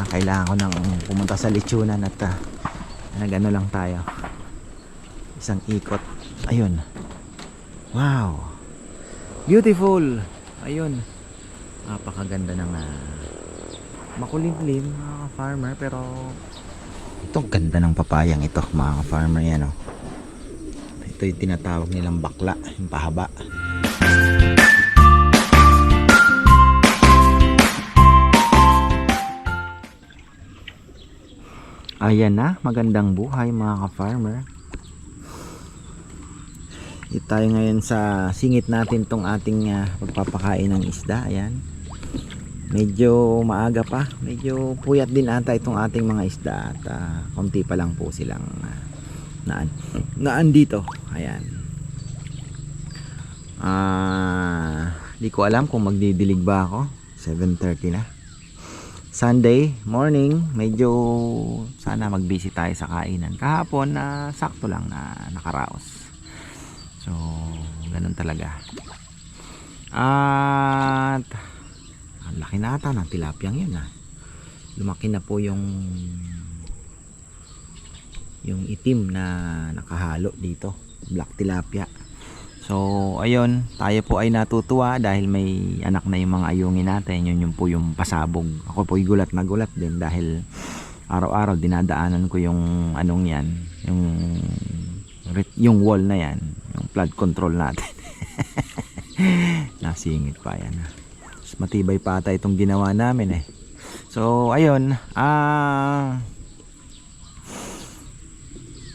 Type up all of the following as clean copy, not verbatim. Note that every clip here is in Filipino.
kailangan ko nang pumunta sa lechonan at nagano lang tayo, isang ikot. Ayun, wow, beautiful. Ayun, napakaganda ng makulimlim mga farmer. Pero ito, ganda ng papayang ito mga farmer. Yan oh. Ito yung tinatawag nilang bakla, yung pahaba. Ayan na, magandang buhay mga ka-farmer. Dito tayo ngayon sa singit natin tong ating pagpapakain ng isda. Ayan, medyo maaga pa, medyo puyat din ata itong ating mga isda. At konti pa lang po silang naan dito. Ayan, di ko alam kung magdidilig ba ako. 7:30 na, Sunday morning. Medyo sana mag-busy tayo sa kainan. Kahapon sakto lang na nakaraos. So ganun talaga. At ang laki na ata ng tilapiyang yun. Lumaki na po yung itim na nakahalo dito, black tilapia. So ayun, tayo po ay natutuwa dahil may anak na yung mga ayungin natin. Yun po yung pasabog. Ako po ay gulat na gulat din dahil araw-araw dinadaanan ko yung anong yan, yung wall na yan, yung flood control natin. Nasingit pa yan. Mas matibay pa ata itong ginawa namin eh. So ayun,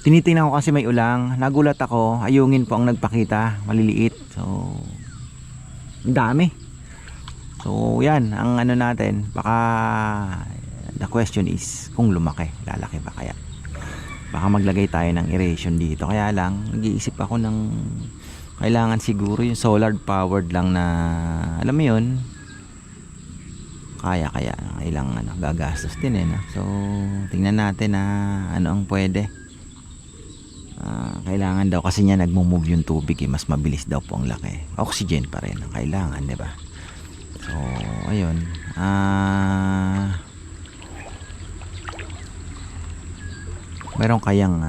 tinitingnan ko kasi may ulang. Nagulat ako, ayungin po ang nagpakita, maliliit. So ang dami. So yan ang ano natin. Baka the question is kung lumaki, lalaki ba kaya? Baka maglagay tayo ng aeration dito. Kaya lang nag-iisip ako ng kailangan siguro yung solar powered lang na, alam mo yun, kaya ilang gagastos din eh, no? So tingnan natin na ano ang pwede. Kailangan daw kasi niya nagmo-move yung tubig eh, mas mabilis daw po ang laki. Oxygen pa rin ang kailangan, di ba? So ayun, meron kayang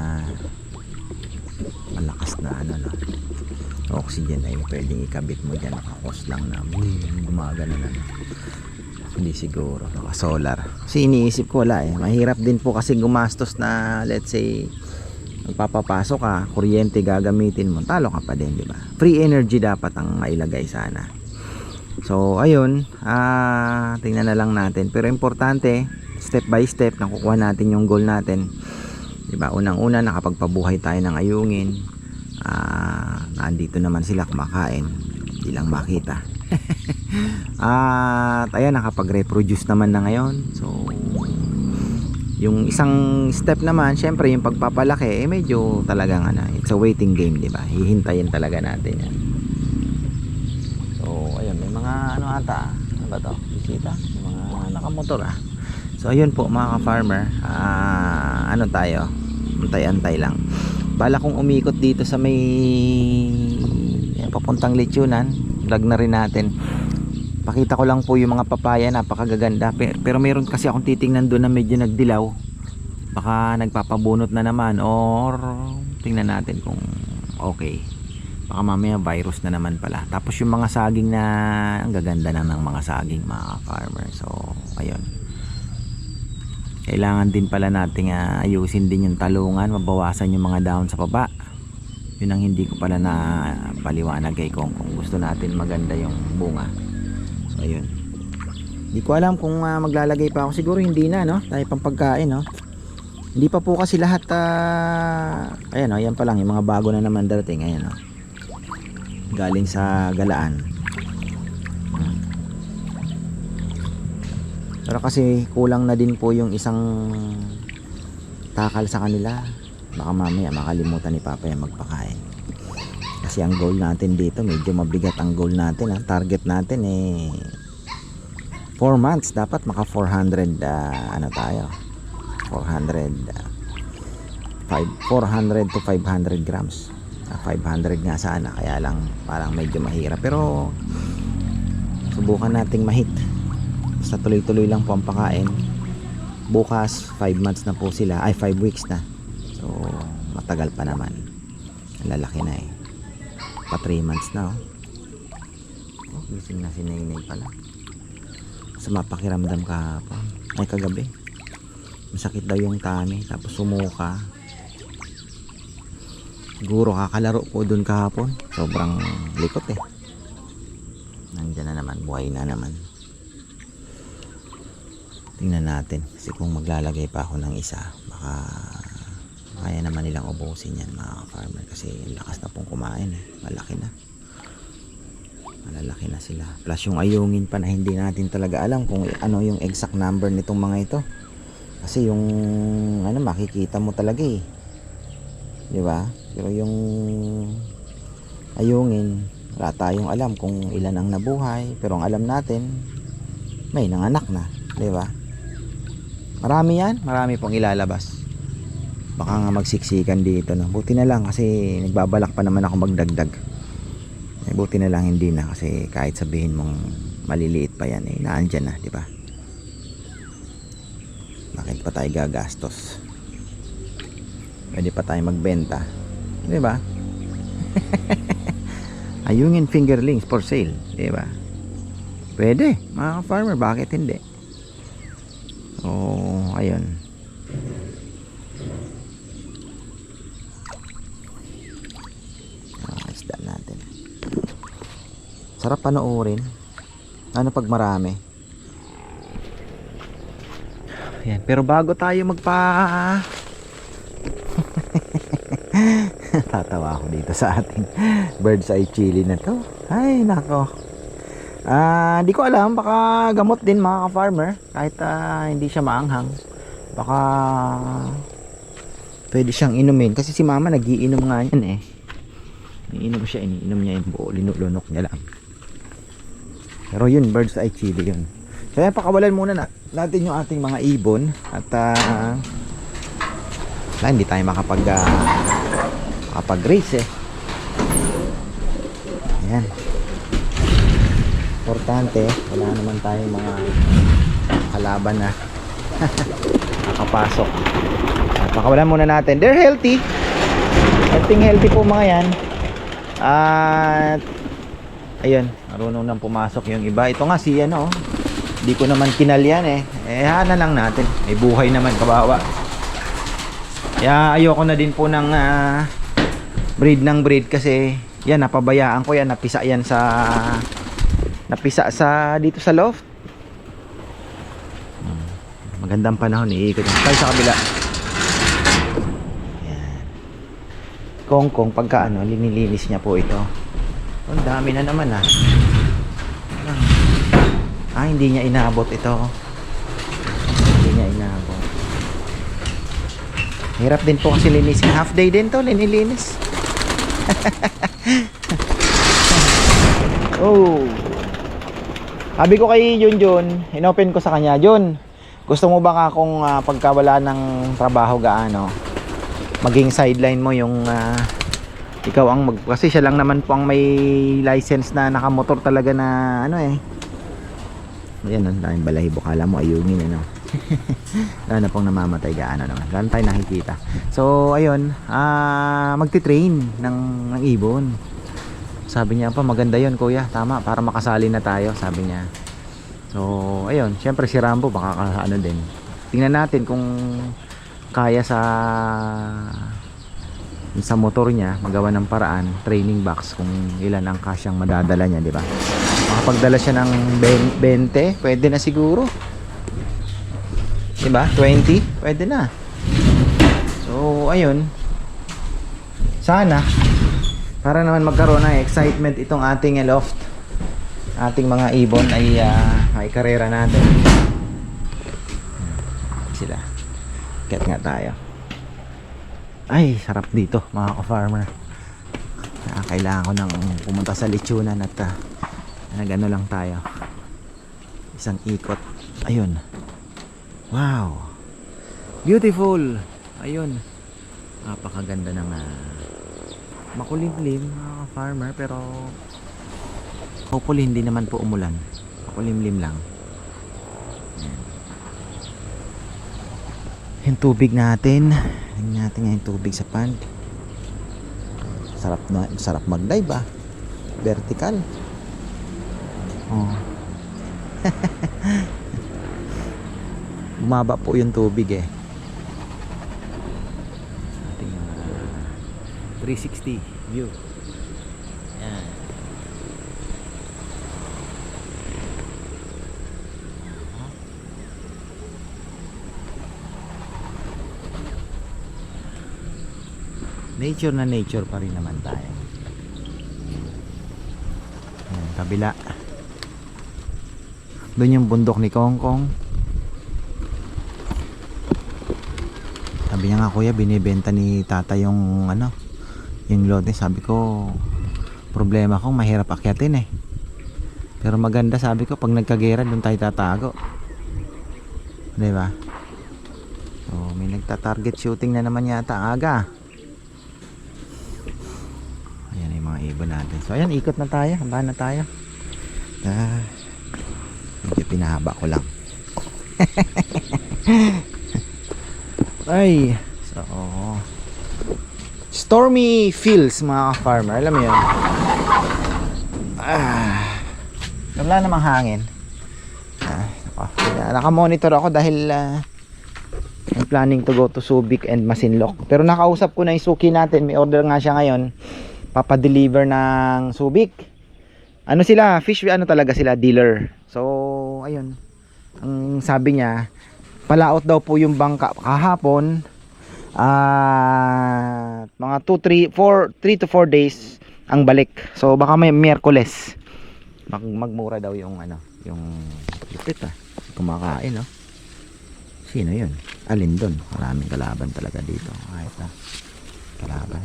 malakas na oxygen ay pwedeng ikabit mo dyan, nakakos lang na gumagana na. Hindi siguro naka solar, kasi iniisip ko wala eh, mahirap din po kasi gumastos na, let's say magpapapasok ka, kuryente gagamitin mo, talo ka pa din, di ba? Free energy dapat ang mailagay sana. So ayun, tingnan na lang natin. Pero importante, step by step nakukuha natin yung goal natin, di ba? Unang-una nakapagpabuhay tayo ng ayungin. Nandito naman sila kumakain, hindi lang makita. At ayan, nakapag-reproduce naman na ngayon. So yung isang step naman, syempre yung pagpapalaki, medyo talagang it's a waiting game, di ba? Hihintayin talaga natin yan. So ayun, may mga ata, ano ba to? Bisita, mga nakamotor So ayun po mga ka-farmer, tayo, antay-antay lang. Bala kong umikot dito sa may papuntang lechonan, vlog na rin natin. Pakita ko lang po yung mga papaya, napakagaganda. Pero meron kasi akong titingnan doon na medyo nagdilaw. Baka nagpapabunot na naman, or tingnan natin kung okay. Baka mamaya virus na naman pala. Tapos yung mga saging na, ang gaganda na ng mga saging mga farmer. So ayun, kailangan din pala nating ayusin din yung talungan, mabawasan yung mga dahon sa baba. Yun ang hindi ko pala na paliwanag kay Kong, kung gusto natin maganda yung bunga. So ayun, hindi ko alam kung maglalagay pa ako, siguro hindi na, no? Tayo pang pagkain, no? Hindi pa po kasi lahat. Ayan, no? Yan pa lang yung mga bago na naman darating. Ayan, no? Galing sa galaan. Pero kasi kulang na din po yung isang takal sa kanila. Baka mamaya makalimutan ni Papa yung magpakain. Kasi ang goal natin dito, medyo mabigat ang goal natin. Target natin 4 months dapat maka 400 tayo, 400 to 500 grams. 500 nga sana, kaya lang parang medyo mahirap. Pero subukan nating mahit. Basta tuloy-tuloy lang po ang pakain. Bukas 5 months na po sila, ay 5 weeks na. So matagal pa naman. Lalaki na eh. Pa 3 months na oh. Gising na si Nainay pala. Sa mapakiramdam kahapon, ay kagabi, masakit daw yung tummy, tapos sumuka. Siguro kakalaro ko dun kahapon, sobrang likot eh. Nandyan na naman, buhay na naman. Tingnan natin kasi kung maglalagay pa ako ng isa, baka kaya naman nilang ubusin yan mga farmer, kasi lakas na pong kumain eh. Malaki na, malalaki na sila. Plus yung ayungin pa na hindi natin talaga alam kung ano yung exact number nitong mga ito, kasi yung ano makikita mo talaga eh, di ba? Pero yung ayungin wala tayong alam kung ilan ang nabuhay, pero ang alam natin may nanganak na, di ba? Marami yan, marami pong ilalabas. Baka nga magsiksikan dito no. Buti na lang kasi nagbabalak pa naman ako magdagdag. Buti na lang hindi na, kasi kahit sabihin mong maliliit pa yan eh, naandyan na, di ba? Bakit pa tayo gagastos? Pwede pa tayo magbenta, di ba? Ayungin fingerlings for sale, di ba? Pwede, mga farmer, bakit hindi? Oh, ayun. Isda natin. Sarap panoorin. Ano pag marami? Yan. Pero bago tayo tatawa ako dito sa ating bird's eye chili na to. Ay, nako. Di ko alam, baka gamot din mga ka-farmer. Kahit hindi siya maanghang, baka pwede siyang inumin. Kasi si mama nagiinom nga yan eh. Iniinom siya, iniinom niya yung buo, linulunok niya lang. Pero yun, bird's eye chili yun. Kaya pakawalan muna natin yung ating mga ibon. At hindi tayo makapag-race eh. Ayan. Importante, wala naman tayong mga kalaban na nakapasok. At pakawalan muna natin. They're healthy. Healthy po mga yan. At ayun, marunong nang pumasok yung iba. Ito nga si ano, hindi ko naman kinal yan eh. Hana lang natin. May buhay naman, kawawa. Kaya ayoko na din po ng breed kasi yan, napabayaan ko yan. Napisa sa dito sa loft. Magandang panahon, iikot tayo sa kabila. Yan. Kongkong pagka linilinis niya po ito. Ang dami na naman hindi niya inabot ito. Hindi niya inabot. Hirap din po kasi linisin. Half day din to linilinis. Oh. Sabi ko kay Junjun, inopen ko sa kanya, Jun, gusto mo ba akong pagka wala ng trabaho gaano, maging sideline mo yung ikaw ang kasi siya lang naman po ang may license na nakamotor talaga na ayan, ang daming balahibo, kala mo ayungin wala na pong namamatay gaano naman, wala tayo nakikita. So ayun, magti-train ng ibon. Sabi niya pa, maganda yun kuya, tama, para makasali na tayo, sabi niya. So ayun, syempre si Rambo baka din. Tingnan natin kung kaya sa motor niya magawa ng paraan, training box, kung ilan ang kasyang madadala niya, di ba? Makapagdala siya ng 20, pwede na siguro, di ba? 20, pwede na. So ayun, sana para naman magkaroon ng excitement itong ating loft, ating mga ibon ay may karera natin. Sila, get nga tayo. Ay, sarap dito mga ka-farmer. Kailangan ko nang pumunta sa lechonan at nagano lang tayo, isang ikot. Ayun, wow, beautiful. Ayun, napakaganda ng makulimlim mga farmer, pero hopefully hindi naman po umulan, makulimlim lang. Ayan. Yung tubig natin. Tingnan natin nga yung tubig sa pond. Sarap mag-dive ah. Vertical. Oh. Bumaba po yung tubig eh. Ating 360 view. Yan. Nature na nature pa rin naman tayo. Yan, kabila. Doon yung bundok ni Kong Kong. Sabi niya nga, kuya, binibenta ni tata yung ano, yung lote. Sabi ko, problema ko mahirap akyatin eh. Pero maganda, sabi ko, pag nagkagera doon tayo tatago. Diba? So may nagta-target shooting na naman yata aga. Ayan yung mga ibon natin. So ayan, ikot na tayo, hambahan na tayo. Medyo pinahaba ko lang. Ay, so stormy fields mga farmer, alam mo yun. Wala namang hangin. Naka-monitor ako dahil I'm planning to go to Subic and Masinloc. Pero nakausap ko na yung suki natin, may order nga siya ngayon, papadeliver ng Subic. Ano sila, fish, ano talaga sila, dealer. So ayun, ang sabi niya, palaot daw po yung bangka kahapon. Mga 3 to 4 days ang balik. So baka may Miyerkules magmura daw yung ano, yung lupit kumakain no. Sino yun? Alin doon? Maraming kalaban talaga dito. Kahit na kalaban,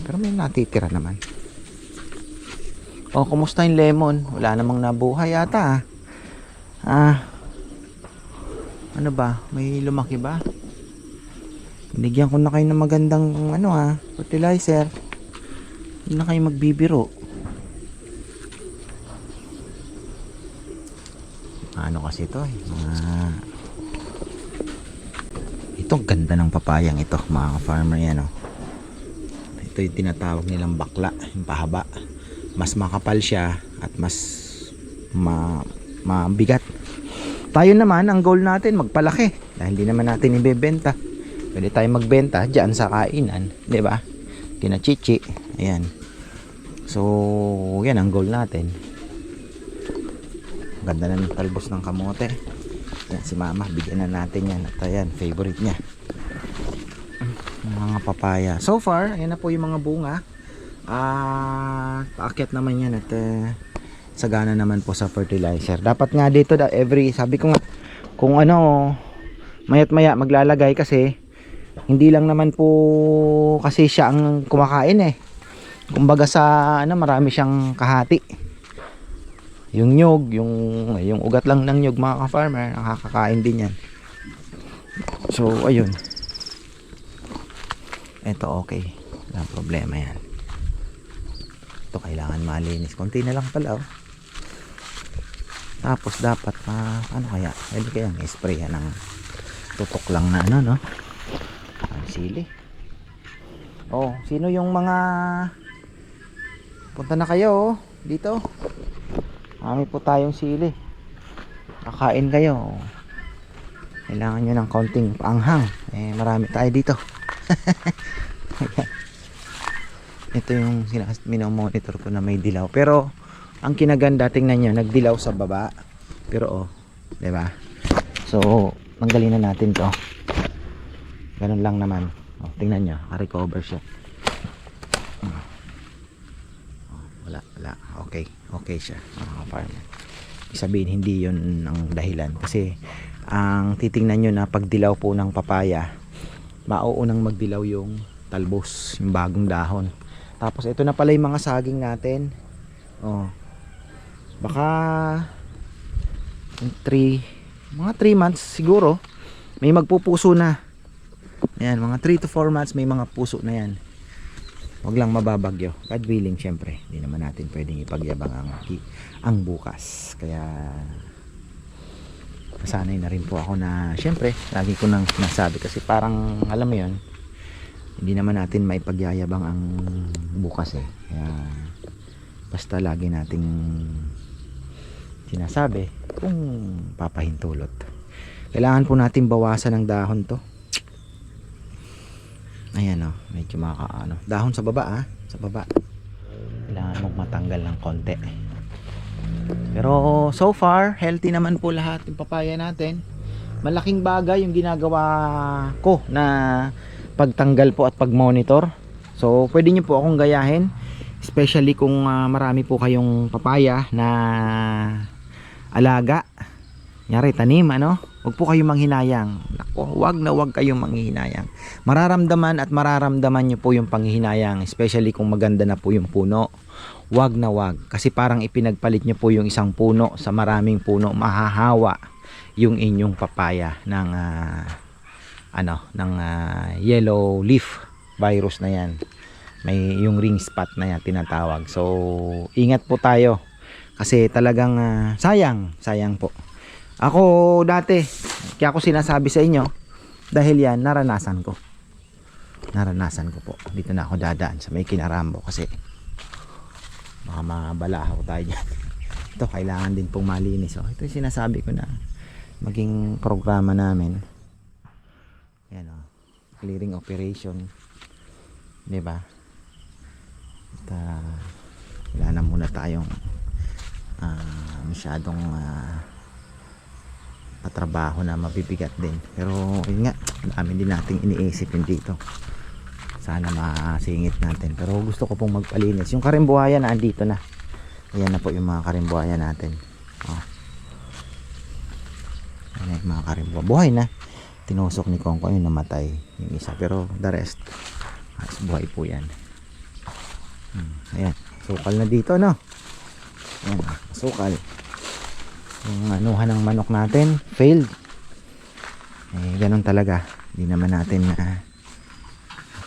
pero may natitira naman. Oh, kumusta yung lemon? Wala namang nabuhay yata. Ano ba? May lumaki ba? Binigyan ko na kayo ng magandang ano fertilizer. Hindi na kayo magbibiro. Ano kasi ito eh. Ito ganda ng papayang ito mga farmer yan oh. Ito yung tinatawag nilang bakla, yung pahaba. Mas makapal siya at mas mabigat. Tayo naman, ang goal natin magpalaki dahil hindi naman natin ibebenta. Pwede tayo magbenta dyan sa kainan, di ba? Kina Chichi, ayan. So yan ang goal natin. Ganda na ng talbos ng kamote. Yan si mama, bigyan na natin yan. At ayan, favorite niya, mga papaya. So far, ayan na po yung mga bunga. Paakyat naman yan at sagana naman po sa fertilizer. Dapat nga dito sabi ko nga, kung ano, mayat maya maglalagay kasi hindi lang naman po kasi siya ang kumakain eh. Kumbaga sa marami siyang kahati. Yung nyug, yung ugat lang ng nyug mga ka-farmer, nakakakain din yan. So ayun. Ito okay, walang problema yan. Ito kailangan malinis, konti na lang pala oh. Tapos dapat ano kaya, pwede kayang spray ng tutok lang na no. Ang sili. Oh, sino yung mga punta na kayo dito? Marami po tayong sili. Kakain kayo. Kailangan nyo ng kaunting paanghang. Marami tayo dito. Ito yung minomonitor ko na may dilaw. Pero ang kinaganda, tingnan nyo, nagdilaw sa baba. Pero diba? So tanggalin na natin to. Ganun lang naman. Tingnan nyo, recover siya. Wala. Okay siya. Farmer. Sabihin hindi yun ang dahilan. Kasi ang titingnan nyo na pagdilaw po ng papaya, mauunang magdilaw yung talbos, yung bagong dahon. Tapos ito na pala yung mga saging natin. Baka mga 3 months siguro may magpupuso na. Ayan, mga 3 to 4 months may mga puso na yan. Huwag lang mababagyo. God willing, syempre. Hindi naman natin pwedeng ipagyabang ang bukas. Kaya nasanay na rin po ako na syempre lagi ko nang sinasabi kasi parang alam mo yon, hindi naman natin maipagyayabang ang bukas eh, kaya basta lagi nating sinasabi kung papahintulot kailangan po natin bawasan ng dahon to. Ayan o, medyo dahon sa baba sa baba kailangan mong matanggal ng konti. Pero so far healthy naman po lahat yung papaya natin. Malaking bagay yung ginagawa ko na pagtanggal po at pagmonitor. So pwede nyo po akong gayahin, especially kung marami po kayong papaya na alaga, nyari tanim huwag po kayong manghinayang. Nako, wag kayong manghihinayang. Mararamdaman nyo po yung panghihinayang, especially kung maganda na po yung puno. Wag kasi parang ipinagpalit nyo po yung isang puno sa maraming puno, mahahawa yung inyong papaya ng yellow leaf virus na yan. May yung ring spot na yan tinatawag. So ingat po tayo kasi talagang sayang po. Ako dati, kaya ako sinasabi sa inyo dahil yan naranasan ko po. Dito na ako dadaan sa may Kinarambo kasi baka mabalahaw tayo dyan. Ito kailangan din pong malinis. So ito yung sinasabi ko na maging programa namin. Yan clearing operation, diba? At wala na muna tayong masyadong patrabaho na mabibigat din, pero yun nga, dami din nating iniisip yun dito, sana masingit natin. Pero gusto ko pong magpalinis. Yung karimbuhayan na andito na, ayan na po yung mga karimbuhayan natin. Ayan yung mga karimbuhayan, buhay na. Tinusok ni Kongko yung namatay yung isa, pero the rest buhay po yan. Ayan, sukal na dito ayan, sukal. Yung anuhan ng manok natin failed, ganun talaga. Hindi naman natin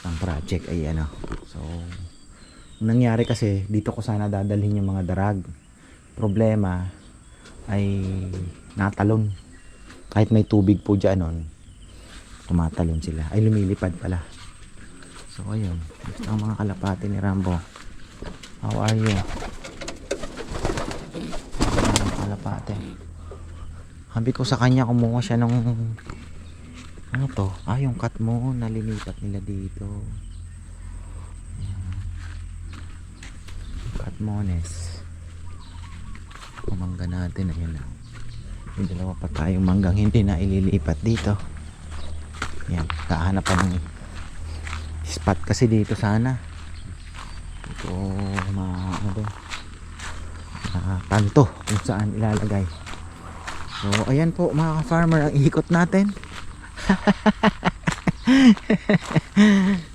ang project ay so nangyari kasi dito ko sana dadalhin yung mga darag. Problema ay natalon, kahit may tubig po dyan tumatalon sila, ay lumilipad pala. So ayun, gusto ang mga kalapati ni Rambo. How are you? Kalapate. Sabi ko sa kanya kumuha siya ng yung cut mo, nalilipat nila dito. Cut mones. Mangga natin, ayun na. May dalawa pa tayong manggang hindi na ililipat dito. Yan, kahanap pa ng spot kasi dito sana. Ito kanto kung saan ilalagay. So ayan po mga ka-farmer ang ikot natin.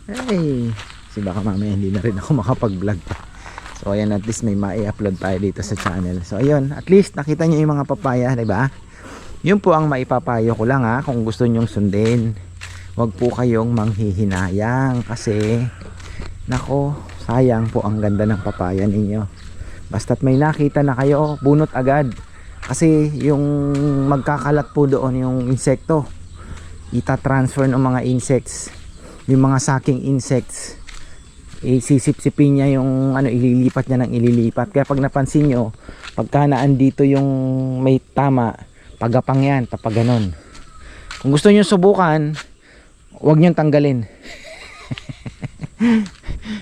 Hey, kasi baka mamaya hindi na rin ako makapag-vlog pa. So ayan, at least may mai-upload tayo dito sa channel. So ayun, at least nakita nyo yung mga papaya, diba? Yun po ang maipapayo ko lang kung gusto nyong sundin. Huwag po kayong manghihinayang kasi nako, sayang po ang ganda ng papaya ninyo. Basta't may nakita na kayo, bunot agad. Kasi yung magkakalat po doon yung insekto, ita-transfer ng mga insects, yung mga sucking insects, isisip-sipin niya yung ililipat niya ng ililipat. Kaya pag napansin nyo, pagka naandito yung may tama, pagapang yan, papaganon. Kung gusto nyo subukan, huwag nyo tanggalin.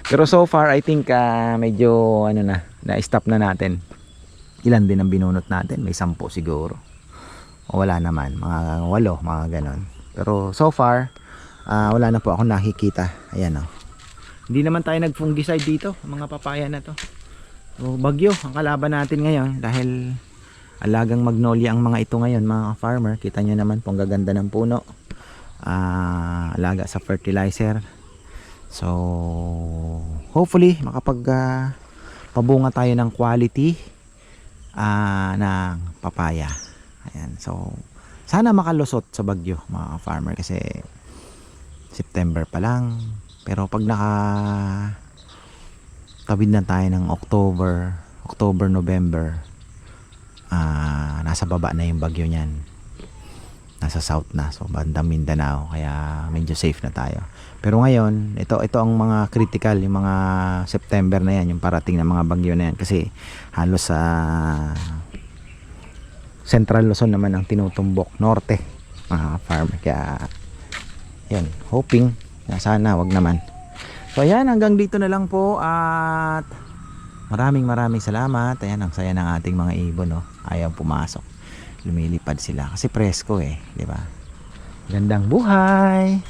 Pero so far I think medyo na-stop na natin. Ilan din ang binunot natin? May 10 siguro. O wala naman, mga 8, mga ganon. Pero so far wala na po ako nakikita. Ayan Hindi naman tayo nag-fungicide dito, mga papaya na to. So bagyo ang kalaban natin ngayon dahil alagang magnolia ang mga ito ngayon, mga farmer. Kita nyo naman pong gaganda ng puno. Alaga sa fertilizer. So hopefully makapag pabunga tayo ng quality ng papaya. Ayan, so sana makalusot sa bagyo mga farmer kasi September pa lang. Pero pag tawid na tayo ng October, November, nasa baba na yung bagyo niyan. nasa south na, so bandang Mindanao, kaya medyo safe na tayo. Pero ngayon, ito ang mga critical, yung mga September na yan, yung parating na mga bagyo na yan, kasi halos sa Central Luzon naman ang tinutumbok, norte, mga farmer. Kaya yun, hoping na sana wag naman. So ayan, hanggang dito na lang po, at maraming salamat. Ayan, ang saya ng ating mga ibon, no? Ayaw pumasok, lumilipad sila kasi presko, di ba? Gandang buhay.